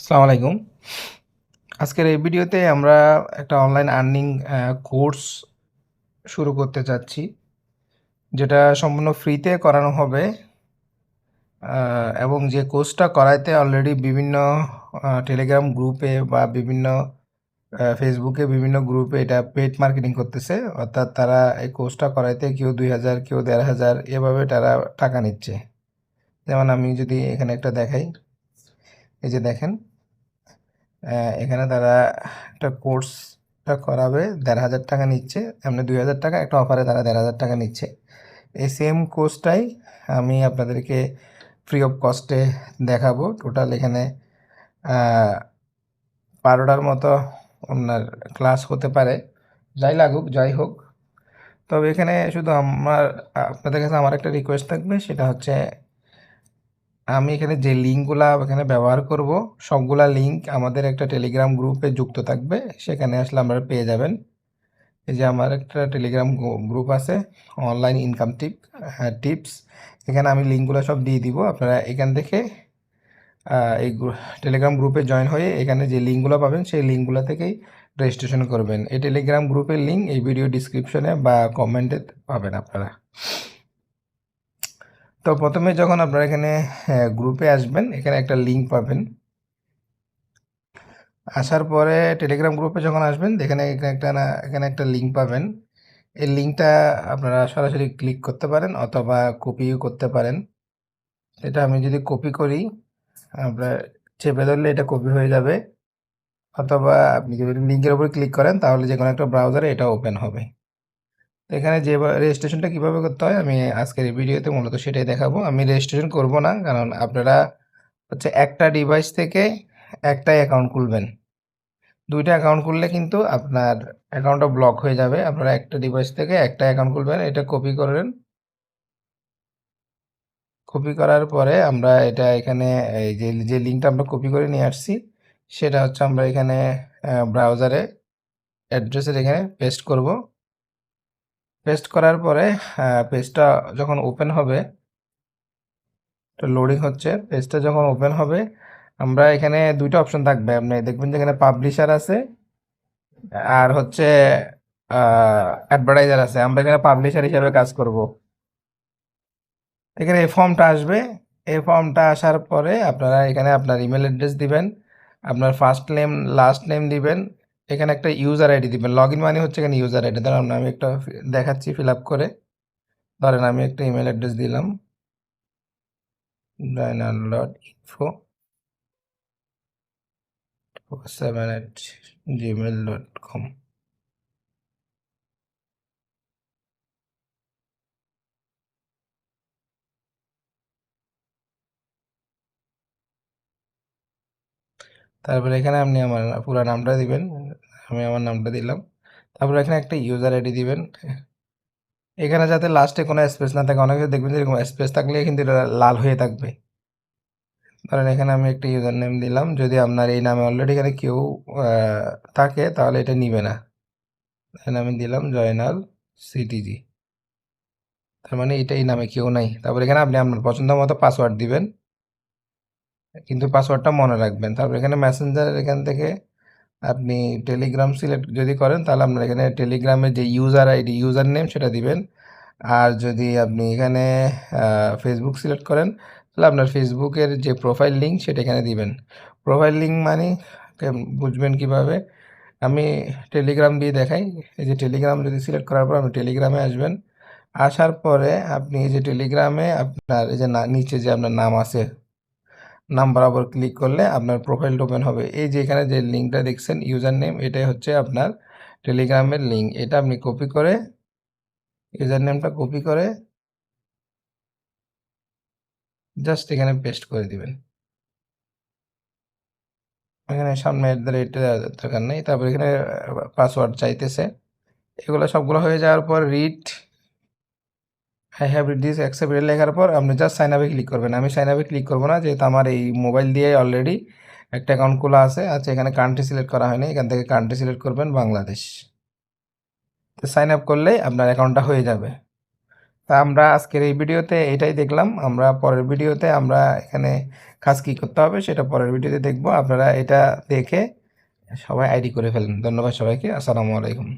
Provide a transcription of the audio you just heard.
আসসালামু আলাইকুম। আজকের এই ভিডিওতে আমরা একটা অনলাইন আর্নিং কোর্স শুরু করতে চাচ্ছি। যেটা সম্পূর্ণ ফ্রিতে করানো হবে। এবং যে কোর্সটা করাইতে অলরেডি বিভিন্ন টেলিগ্রাম গ্রুপে বা বিভিন্ন ফেসবুকে বিভিন্ন গ্রুপে এটা পেইড মার্কেটিং করতেছে। অর্থাৎ তারা এই কোর্সটা করাইতে কেউ ২,০০০ কেউ ১,৫০০ এভাবে তারা টাকা নিচ্ছে। যেমন আমি যদি এখানে একটা দেখাই, এই যে দেখেন এখানে তারা একটা কোর্সটা করাবে ১,৫০০ টাকা নিচ্ছে, এমনি ২,০০০ টাকা একটা অফারে তারা ১,৫০০ টাকা নিচ্ছে। এই সেম কোর্সটাই আমি আপনাদেরকে ফ্রি অফ কস্টে দেখাবো। টোটাল এখানে ১২টার মতো আপনার ক্লাস হতে পারে, যাই হোক। তবে এখানে শুধু আপনাদের কাছে আমার একটা রিকোয়েস্ট থাকবে, সেটা হচ্ছে আমি এখানে যে লিঙ্কগুলা এখানে ব্যবহার করব, সবগুলা লিঙ্ক আমাদের একটা টেলিগ্রাম গ্রুপে যুক্ত থাকবে। সেখানে আসলে আপনারা পেয়ে যাবেন। এই যে আমার একটা টেলিগ্রাম গ্রুপ আছে, অনলাইন ইনকাম টিপস। এখানে আমি লিঙ্কগুলো সব দিয়ে দিব। আপনারা এখান থেকে এই টেলিগ্রাম গ্রুপে জয়েন হয়ে এখানে যে লিঙ্কগুলো পাবেন সেই লিঙ্কগুলো থেকেই রেজিস্ট্রেশন করবেন। এই টেলিগ্রাম গ্রুপের লিঙ্ক এই ভিডিও ডিসক্রিপশনে বা কমেন্টে পাবেন আপনারা। তো প্রথমে যখন আপনারা এখানে গ্রুপে আসবেন, এখানে একটা লিঙ্ক পাবেন। আসার পরে টেলিগ্রাম গ্রুপে যখন আসবেন, এখানে একটা লিঙ্ক পাবেন। এই লিঙ্কটা আপনারা সরাসরি ক্লিক করতে পারেন অথবা কপিও করতে পারেন। এটা আমি যদি কপি করি, আপনার চেপে ধরলে এটা কপি হয়ে যাবে, অথবা আপনি যদি লিঙ্কের উপর ক্লিক করেন তাহলে যে কোনো একটা ব্রাউজারে এটা ওপেন হবে। তো এখানে যে রেজিস্ট্রেশনটা কীভাবে করতে হয় আমি আজকের এই ভিডিওতে মূলত সেটাই দেখাবো। আমি রেজিস্ট্রেশন করব না, কারণ আপনারা হচ্ছে একটা ডিভাইস থেকে একটাই অ্যাকাউন্ট খুলবেন। ২টা অ্যাকাউন্ট খুললে কিন্তু আপনার অ্যাকাউন্টটা ব্লক হয়ে যাবে। আপনারা একটা ডিভাইস থেকে একটা অ্যাকাউন্ট খুলবেন। এটা কপি করবেন। কপি করার পরে আমরা এটা এখানে এই যে লিঙ্কটা আমরা কপি করে নিয়ে আসছি, সেটা হচ্ছে আমরা এখানে ব্রাউজারে অ্যাড্রেসের এখানে পেস্ট করব। পেস্ট করার পরে পেজটা যখন ওপেন হবে, তো লোডিং হচ্ছে, পেজটা যখন ওপেন হবে আমরা এখানে ২টা অপশন থাকবে। আপনি দেখবেন যে এখানে পাবলিশার আছে আর হচ্ছে অ্যাডভার্টাইজার আছে। আমরা এখানে পাবলিশার হিসেবে কাজ করব। এখানে এই ফর্মটা আসবে। এই ফর্মটা আসার পরে আপনারা এখানে আপনার ইমেল অ্যাড্রেস দিবেন, আপনার ফার্স্ট নেম লাস্ট নেম দিবেন, এখানে একটা ইউজার আইডি দিবেন। লগ ইন মানে হচ্ছে এখানে ইউজার আইডি। ধরেন আমি একটা দেখাচ্ছি ফিল আপ করে। ধরেন আমি একটা ইমেল অ্যাড্রেস দিলাম, jainal.info7@gmail.com। তারপরে এখানে আপনি আমার পুরো নামটা দিবেন। আমি আমার নামটা দিলাম। তারপরে এখানে একটা ইউজার আইডি দিবেন। এখানে যাতে লাস্টে কোনো স্পেস না থাকে, অনেকে দেখবেন যে এরকম স্পেস থাকলে কিন্তু এটা লাল হয়ে থাকবে। ধরেন এখানে আমি একটা ইউজার নেম দিলাম। যদি আপনার এই নামে অলরেডি এখানে কেউ থাকে তাহলে এটা নিবে না। এখানে আমি দিলাম জয়নাল সিটিজি, তার মানে এটা এই নামে কেউ নাই। তারপর এখানে আপনি আপনার পছন্দ মতো পাসওয়ার্ড দিবেন, কিন্তু পাসওয়ার্ডটা মনে রাখবেন। তারপর এখানে মেসেঞ্জারের এখান থেকে আপনি টেলিগ্রাম সিলেক্ট যদি করেন তাহলে আপনার এখানে টেলিগ্রামের যে ইউজার আইডি ইউজার নেম সেটা দিবেন। আর যদি আপনি এখানে ফেসবুক সিলেক্ট করেন তাহলে আপনার ফেসবুকের যে প্রোফাইল লিঙ্ক সেটা এখানে দিবেন। প্রোফাইল লিঙ্ক মানে বুঝবেন কিভাবে, আমি টেলিগ্রাম দিয়ে দেখাই। এই যে টেলিগ্রাম যদি সিলেক্ট করার পর আপনি টেলিগ্রামে আসবেন। আসার পরে আপনি এই যে টেলিগ্রামে আপনার এই যে নিচে যে আপনার নাম আছে, নাম বরাবর ক্লিক করলে আপনার প্রোফাইলটা ওপেন হবে। এই যে এখানে যে লিঙ্কটা দেখছেন ইউজার নেম, এটাই হচ্ছে আপনার টেলিগ্রামের লিঙ্ক। এটা আপনি কপি করে, ইউজার নেমটা কপি করে জাস্ট এখানে পেস্ট করে দিবেন। এখানে সামনে দরকার নেই। তারপর এখানে পাসওয়ার্ড চাইতেছে। এগুলো সবগুলো হয়ে যাওয়ার পর I have read this accept লেখার পর আপনি জাস্ট সাইন আপে ক্লিক করবেন। আমি সাইন আপে ক্লিক করবো না, যেহেতু আমার এই মোবাইল দিয়ে অলরেডি একটা অ্যাকাউন্ট খোলা আছে। আচ্ছা, এখানে কান্ট্রি সিলেক্ট করা হয়নি, এখান থেকে কান্ট্রি সিলেক্ট করবেন বাংলাদেশ। তো সাইন আপ করলেই আপনার অ্যাকাউন্টটা হয়ে যাবে। তা আমরা আজকের এই ভিডিওতে এটাই দেখলাম। আমরা পরের ভিডিওতে আমরা এখানে কাজ কী করতে হবে সেটা পরের ভিডিওতে দেখব। আপনারা এটা দেখে সবাই আইডি করে ফেলেন। ধন্যবাদ সবাইকে। আসসালামু আলাইকুম।